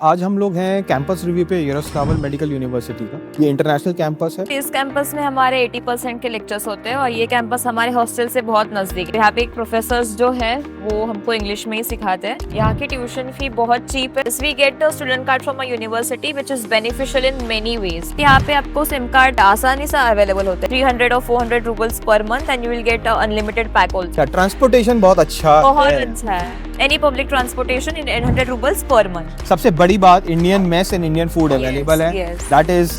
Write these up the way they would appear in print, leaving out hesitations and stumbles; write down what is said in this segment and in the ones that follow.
आज हम लोग हैं कैंपस रिव्यू पे यारोस्लावल मेडिकल यूनिवर्सिटी का। ये इंटरनेशनल कैंपस है। इस कैंपस में हमारे 80% के लेक्चर्स होते हैं और ये कैंपस हमारे हॉस्टल से बहुत नजदीक है। यहाँ पे एक प्रोफेसर्स जो है वो हमको इंग्लिश में ही सिखाते हैं। यहाँ की ट्यूशन फी बहुत चीप है। We get a student card from a university which is beneficial in many ways. यहाँ पे आपको सिम कार्ड आसानी से अवेलेबल होते हैं 300 और 400 rupees per month and you will get unlimited pack also. Transportation बहुत अच्छा बहुत है। अच्छा है। Any public transportation in 800 rupees per month. सबसे बड़ी बात, Indian mess and Indian food available है। yes. That is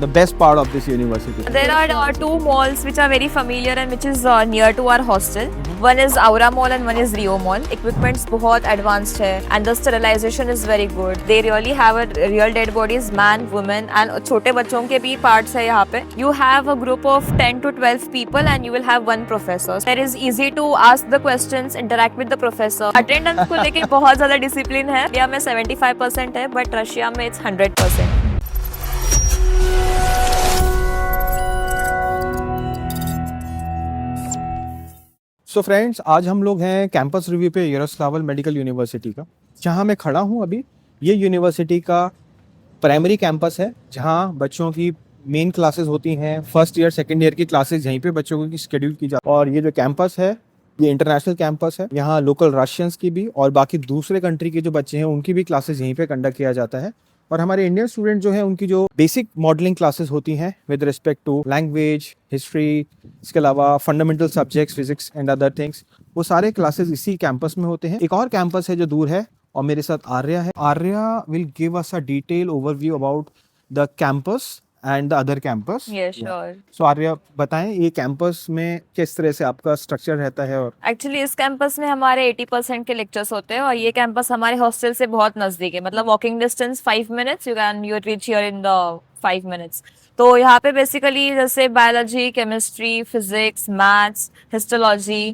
the best part of this university. There are two malls which are very familiar and which is near to our hostel. One is Aura Mall and one is Rio Mall. Equipments बहुत advanced है and the sterilization is very good. They really have a real dead bodies, man, women and छोटे बच्चों के भी parts है यहाँ पे. You have a group of 10 to 12 people and you will have one professor. It is easy to ask the questions, interact with the professor. Attendance को लेके बहुत ज़्यादा discipline है. इंडिया में 75% है but रशिया में it's 100%. सो फ्रेंड्स, आज हम लोग हैं कैंपस रिव्यू पे यारोस्लावल मेडिकल यूनिवर्सिटी का। जहाँ मैं खड़ा हूँ अभी, ये यूनिवर्सिटी का प्राइमरी कैंपस है जहाँ बच्चों की मेन क्लासेस होती हैं। फर्स्ट ईयर सेकंड ईयर की क्लासेस यहीं पे बच्चों की शेड्यूल की जाती है। और ये जो कैंपस है ये इंटरनेशनल कैंपस है। यहाँ लोकल रशियंस की भी और बाकी दूसरे कंट्री के जो बच्चे हैं उनकी भी क्लासेस यहीं पे कंडक्ट किया जाता है। और हमारे इंडियन स्टूडेंट जो है उनकी जो बेसिक मॉडलिंग क्लासेस होती हैं with respect to language, history, इसके अलावा fundamental subjects, physics and other things, वो सारे क्लासेस इसी कैंपस में होते हैं। एक और कैंपस है जो दूर है और मेरे साथ आर्या है। Arya will give us a detail overview about the campus and the other campus. Yes, sure. सो आर्या, बताएं ये कैंपस में किस तरह से आपका स्ट्रक्चर रहता है। और एक्चुअली इस कैंपस में हमारे 80% के लेक्चर्स होते हैं और ये कैंपस हमारे हॉस्टल से बहुत नजदीक है। मतलब walking distance 5 minutes, you reach here in the 5 minutes. तो यहाँ पे बेसिकली जैसे biology, chemistry, physics, maths, histology,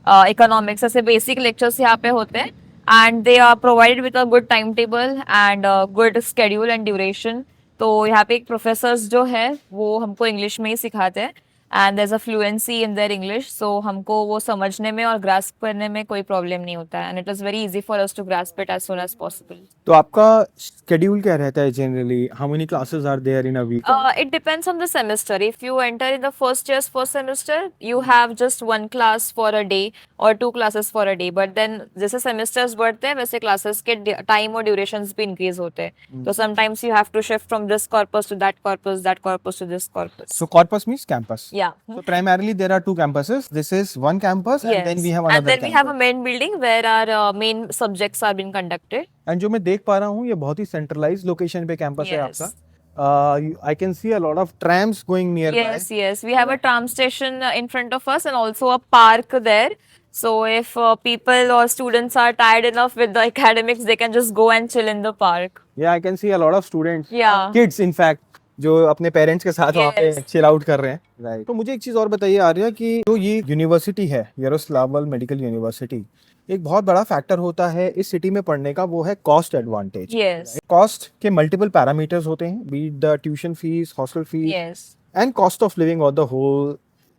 economics, ऐसे बेसिक लेक्चर्स यहाँ पे होते हैं and they are provided with a good time table and good schedule and duration. तो यहाँ पे एक प्रोफेसर्स जो है वो हमको इंग्लिश में ही सिखाते हैं and there is a fluency in their English, so हमको वो समझने में और ग्रास्प करने में कोई प्रॉब्लम नहीं होता है and it is very easy for us to grasp it as soon as possible. तो आपका शेड्यूल क्या रहता है generally? How many classes are there in a week? It depends on the semester. If you enter in the first year's first semester, you have just one class for a day or two classes for a day. But then जैसे semesters बढ़ते हैं वैसे classes के time और durations भी increase होते हैं. So sometimes you have to shift from this corpus to that corpus to this corpus. So corpus means campus. Yeah. So primarily there are two campuses. This is one campus and then we have another And then we have a campus. main building where our main subjects are being conducted. And जो मैं देख पा रहा हूँ ये बहुत ही centralised location पे campus है Yes. आपका। I can see a lot of trams going nearby. Yes. We have a tram station in front of us and also a park there. So if people or students are tired enough with the academics, they can just go and chill in the park. Yeah, I can see a lot of students. Yeah. Kids in fact, जो अपने parents के साथ वहाँ पे Yes. Chill out कर रहे हैं। Right. तो मुझे एक चीज़ और बताइए आर्या कि जो ये यूनिवर्सिटी है यारोस्लावल मेडिकल यूनिवर्सिटी, एक बहुत बड़ा फैक्टर होता है इस सिटी में पढ़ने का, वो है कॉस्ट एडवांटेज। Yes. कॉस्ट के मल्टीपल पैरामीटर्स होते हैं, be the tuition fees, hostel fees Yes. And cost of living और the whole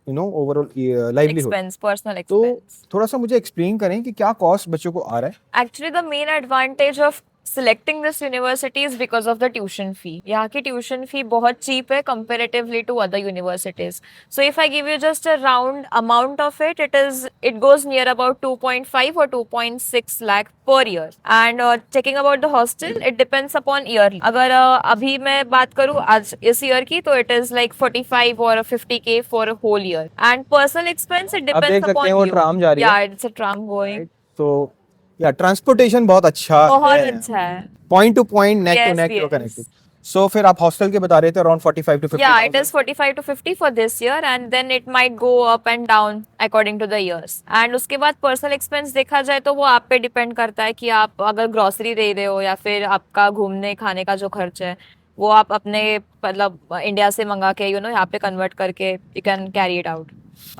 overall livelihood. Expense, personal तो expense. थोड़ा सा मुझे एक्सप्लेन करें कि क्या कॉस्ट बच्चों को आ रहा है। Actually, the main advantage of selecting this university is because of the tuition fee. यहाँ की tuition fee बहुत cheap है comparatively to other universities. So if I give you just a round amount of it, it goes near about 2.5 or 2.6 lakh per year. And checking about the hostel, it depends upon yearly. अगर अभी मैं बात करूँ आज इस year की, तो it is like 45 or 50K for a whole year. And personal expense, it अब देख depends सकते upon हैं वो you. ट्राम जा रही है। Yeah, it's a tram going. तो या ट्रांसपोर्टेशन बहुत अच्छा बहुत है। अच्छा है। Point to point, neck to Yes, neck yes. Connected. So फिर आप हॉस्टल के बता रहे थे around 45 to 50। Yeah, it is 45 to 50 for this year and then it might go up and down according to the years. And उसके बाद personal expense देखा जाए तो वो आप पे डिपेंड करता है कि आप अगर ग्रोसरी दे रहे हो या फिर आपका घूमने खाने का जो खर्च है वो आप अपने मतलब इंडिया से मंगा के यहाँ पे कन्वर्ट करके you can carry it out.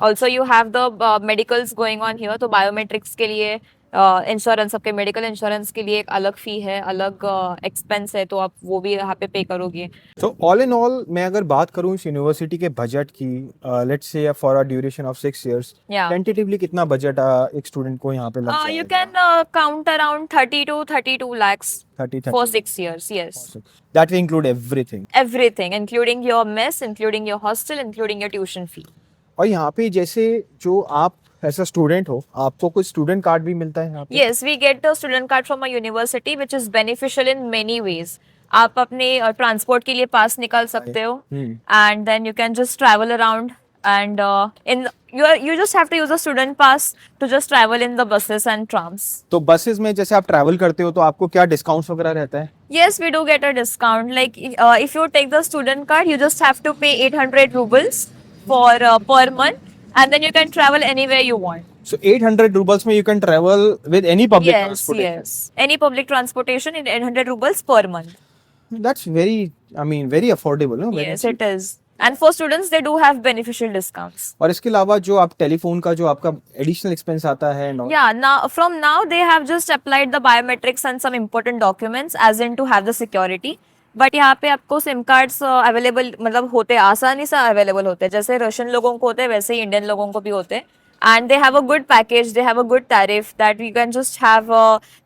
Also you have the medicals going on here, तो बायोमेट्रिक्स के लिए इंश्योरेंस, आपके मेडिकल इंश्योरेंस के लिए एक अलग फी है, अलग एक्सपेंस है, तो आप वो भी यहाँ पे पे करोगे। तो ऑल इन ऑल मैं अगर बात करूँ इस यूनिवर्सिटी के बजट की, let's say for a duration of 6 years, या टेंटेटिवली कितना बजट एक स्टूडेंट को यहाँ पे लग you जाएगा? can count around 30 to 32 lakhs 30 for 30 6 years. Yes, that will include everything. everything, including your mess, including your hostel, including your tuition fee. और यहाँ पे जैसे जो आप ऐसा स्टूडेंट हो, आपको कुछ स्टूडेंट कार्ड भी मिलता है यहाँ पे? Yes, we get the student card from a university, which is beneficial in many ways. आप अपने ट्रांसपोर्ट के लिए पास निकाल सकते हो, and then you can just travel around, and in you just have to use a student pass to just travel in the buses and trams. तो buses में जैसे आप ट्रैवल करते हो तो आपको क्या डिस्काउंट्स वगैरह रहता है? Yes, we do get a discount. Like if you take the student card, you just have to pay 800 rubles for per month, and then you can travel anywhere you want. So 800 rubles में you can travel with any public Yes, transportation. yes. Any public transportation in 800 rubles per month. That's very, I mean, very affordable, no? Very Yes, cheap. it is. And for students, they do have beneficial discounts. और इसके अलावा जो आप telephone का जो आपका additional expense आता है no? Yeah, now they have just applied the biometrics and some important documents as in to have the security. But यहाँ पे आपको सिम कार्ड्स अवेलेबल, मतलब होते आसानी से अवेलेबल होते हैं, जैसे रशियन लोगों को होते हैं वैसे ही इंडियन लोगों को भी होते हैं। And they have a good package, they have a good tariff that you can just have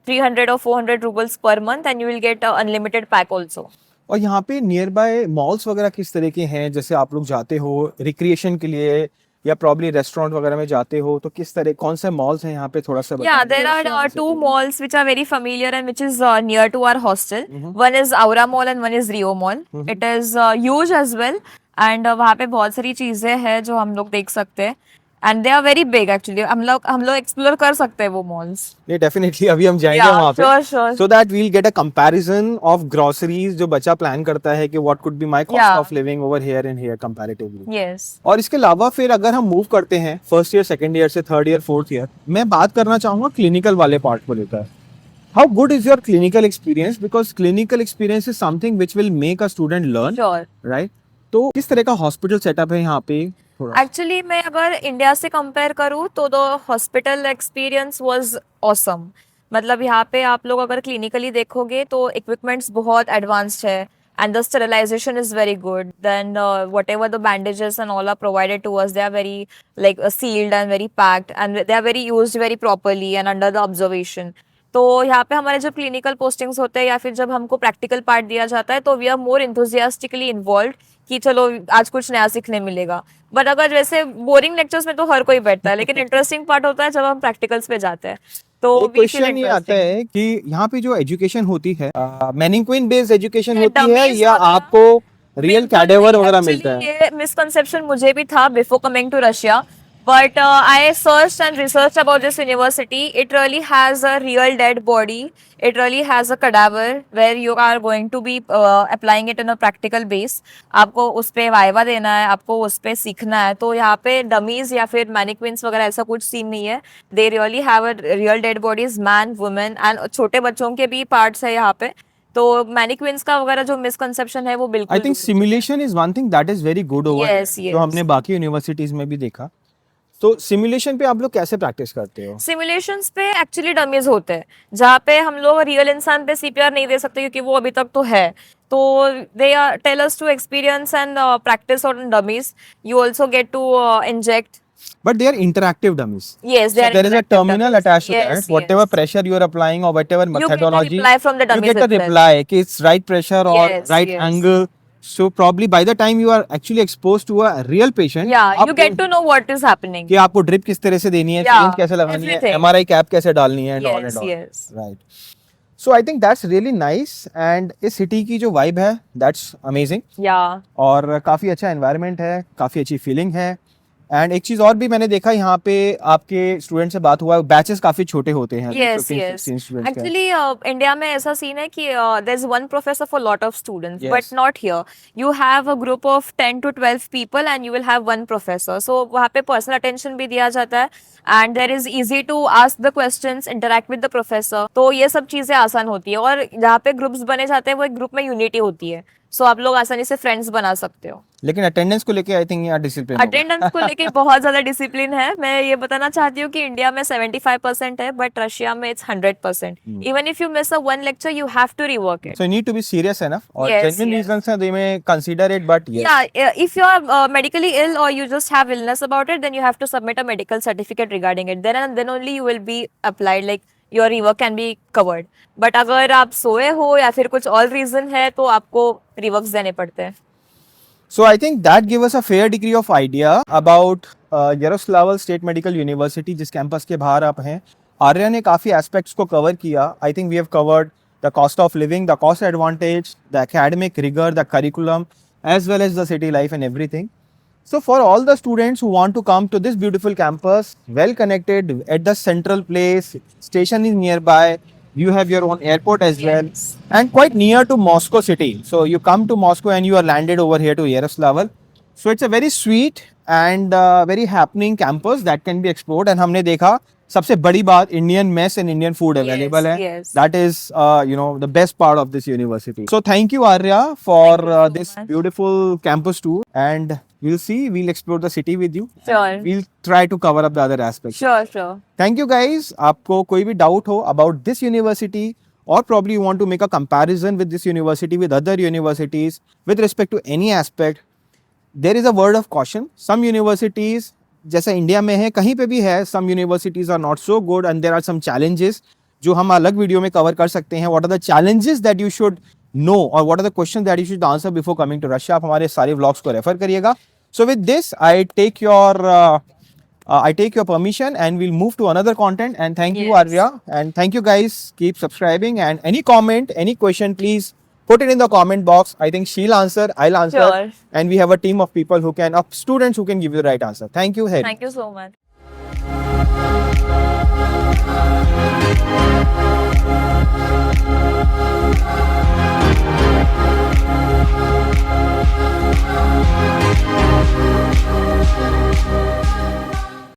300 or 400 rubles per month and you will get unlimited pack also. और यहाँ पे नियर बाय मॉल्स वगैरह किस तरह के हैं? जैसे आप लोग जाते हो रिक्रिएशन के लिए या प्रॉब्ली रेस्टोरेंट वगैरह में जाते हो, तो किस तरह कौन से मॉल्स हैं यहाँ पे, थोड़ा सा Yeah, बताइए। there are two malls which are very familiar and which is near to our hostel. One is Aura Mall and one is Rio Mall. It is huge as well, and वहाँ पे बहुत सारी चीजें हैं जो हम लोग देख सकते हैं, and they are very big actually. हम लोग एक्सप्लोर कर सकते हैं वो malls. नहीं, डेफिनेटली अभी हम जाएंगे Yeah, वहाँ पे, sure. So that will get a comparison of groceries, जो बच्चा प्लान करता है कि what could be my cost Yeah. Of living over here and here comparatively. Yes. और इसके अलावा फिर अगर हम मूव करते हैं फर्स्ट ईयर, सेकंड ईयर से थर्ड ईयर, फोर्थ ईयर, मैं बात करना चाहूंगा क्लिनिकल वाले पार्ट को लेकर। How good is your clinical experience? Because clinical experience is something which will make a student learn, Sure. Right? तो किस तरह का हॉस्पिटल सेटअप है यहाँ पे? थोड़ा एक्चुअली मैं अगर इंडिया से कंपेयर करूँ तो the hospital experience was awesome. मतलब यहाँ पे आप लोग अगर क्लिनिकली देखोगे तो इक्विपमेंट्स बहुत एडवांस्ड है, and the sterilization is very good. Then whatever the bandages and all are provided to us, they are very like sealed and very packed, and they are very used very properly and under the observation. तो यहाँ पे हमारे जब clinical postings होते हैं या फिर जब हमको प्रैक्टिकल पार्ट दिया जाता है तो वी आर मोर इंथुजियास्टिकली इन्वॉल्व कि चलो आज कुछ नया सीखने मिलेगा। बट अगर वैसे बोरिंग लेक्चर्स में तो हर कोई बैठता है, लेकिन इंटरेस्टिंग पार्ट होता है जब हम प्रैक्टिकल्स पे जाते हैं। तो एक क्वेश्चन ये आता है कि यहाँ पे जो एजुकेशन होती है, मैनिक्विन बेस्ड एजुकेशन Yeah, होती है dummies या वगैरह। आपको रियल कैडेवर वगैरह Actually, मिलता है? ये मिसकंसेप्शन मुझे भी था before coming to Russia, but I searched and researched about this university. It really has a real dead body. It really has a cadaver where you are going to be applying it on a practical base. आपको उस पे viva देना है, आपको उस पे सीखना है। तो यहाँ पे डमीज या फिर मैनिक्विन्स वगैरह ऐसा कुछ सीन नहीं है। They really have a real dead bodies, man, women and छोटे बच्चों के भी पार्ट्स है यहाँ पे। तो मैनिक्विन्स का वगैरह जो मिसकंसेप्शन है वो बिल्कुल I think simulation is one thing that is very good over, Yes, yes. जो हमने बाकी यूनिवर्सिटीज में भी देखा। तो सिमुलेशन पे आप लोग कैसे प्रैक्टिस करते हो? सिमुलेशंस पे एक्चुअली डमीज होते हैं, जहाँ पे हम लोग रियल इंसान पे सीपीआर नहीं दे सकते क्योंकि वो अभी तक तो है। तो they tell us to experience and practice on dummies. You also get to inject. But they are interactive dummies. Yes, they So are there is a interactive terminal dummies. attached to Yes, that. Whatever yes. pressure you are applying or whatever You get a methodology, reply from the you dummies get a itself. reply कि it's right pressure or Yes, right yes. angle. So probably by the time you are actually exposed to a real patient, Yeah, you आप get to know what is happening. कि आपको drip किस तरह से देनी है, Yeah, syringe कैसे लगानी है, everything. MRI कैप कैसे डालनी है, and all Yes, and all. yes. Right. So I think that's really nice and इस सिटी की जो वाइब है that's amazing Yeah. और काफ़ी अच्छा एनवायरनमेंट है, काफ़ी अच्छी फीलिंग है। एंड एक चीज़ और भी मैंने देखा यहाँ पे आपके स्टूडेंट से बात हुआ, बैचेस काफ़ी छोटे होते हैं, Yes, 15, yes. 16 students के। Actually, इंडिया में ऐसा सीन है कि there's one professor for lot of students, Yes. but not here. You have a group of 10 to 12 people and you will have one professor. So वहाँ पे personal attention भी दिया जाता है and there is easy to ask the questions, interact with the professor. तो ये सब चीजें आसान होती है और जहाँ पे ग्रुप्स बने जाते हैं वो एक ग्रुप में यूनिटी होती है। सो आप लोग आसानी से फ्रेंड्स बना सकते हो। लेकिन अटेंडेंस को लेके आई थिंक यहाँ डिसिप्लिन अटेंडेंस को लेके बहुत ज्यादा डिसिप्लिन है। मैं ये बताना चाहती हूँ कि इंडिया में 75% है, बट रशिया में it's 100%। Even if you miss a one lecture you have to rework it. So need to be serious enough और Yes, जेन्युइन yes. रीजंस हैं they may consider it but yes Yeah, if you are medically ill or you just have illness about it, then you have to submit a medical certificate regarding it. Then only you will be applied, like your rework can be covered. But अगर आप सोए हो या फिर कुछ और reason है तो आपको रिवर्क्स देने पड़ते हैं। So I think that gave us a fair degree of idea about Yaroslavl State Medical University जिस कैंपस के बाहर आप हैं। आर्या ने काफ़ी एस्पेक्ट्स को कवर किया। I think we have covered the cost of living, the cost advantage, the academic rigor, the curriculum, as well as the city life and everything. So for all the students who want to come to this beautiful campus, well connected at the central place, station is nearby, you have your own airport as well, Yes. and quite near to Moscow city. So you come to Moscow and you are landed over here to Yaroslavl. So it's a very sweet and very happening campus that can be explored. And हमने देखा सबसे बड़ी बात Indian mess and Indian food available है. yes. That is the best part of this university. So thank you Arya for Thank you so this much. beautiful campus tour, and we'll explore the city with you. Sure. We'll try to cover up the other aspects. Sure. Thank you guys. आपको कोई भी doubt हो about this university, or probably you want to make a comparison with this university with other universities with respect to any aspect, there is a word of caution. Some universities जैसा India में है कहीं पे भी है, some universities are not so good and there are some challenges जो हम अलग वीडियो में कवर कर सकते हैं. What are the challenges that you should know or what are the questions that you should answer before coming to Russia? आप हमारे सारे vlogs को रेफर करिएगा. So with this I take your permission and we'll move to another content. And thank you Yes. Arya, and thank you guys. Keep subscribing, and any comment, any question, please put it in the comment box. I think she'll answer, I'll answer, Sure. and we have a team of people of students who can give you the right answer. Thank you, Harry. Thank you so much.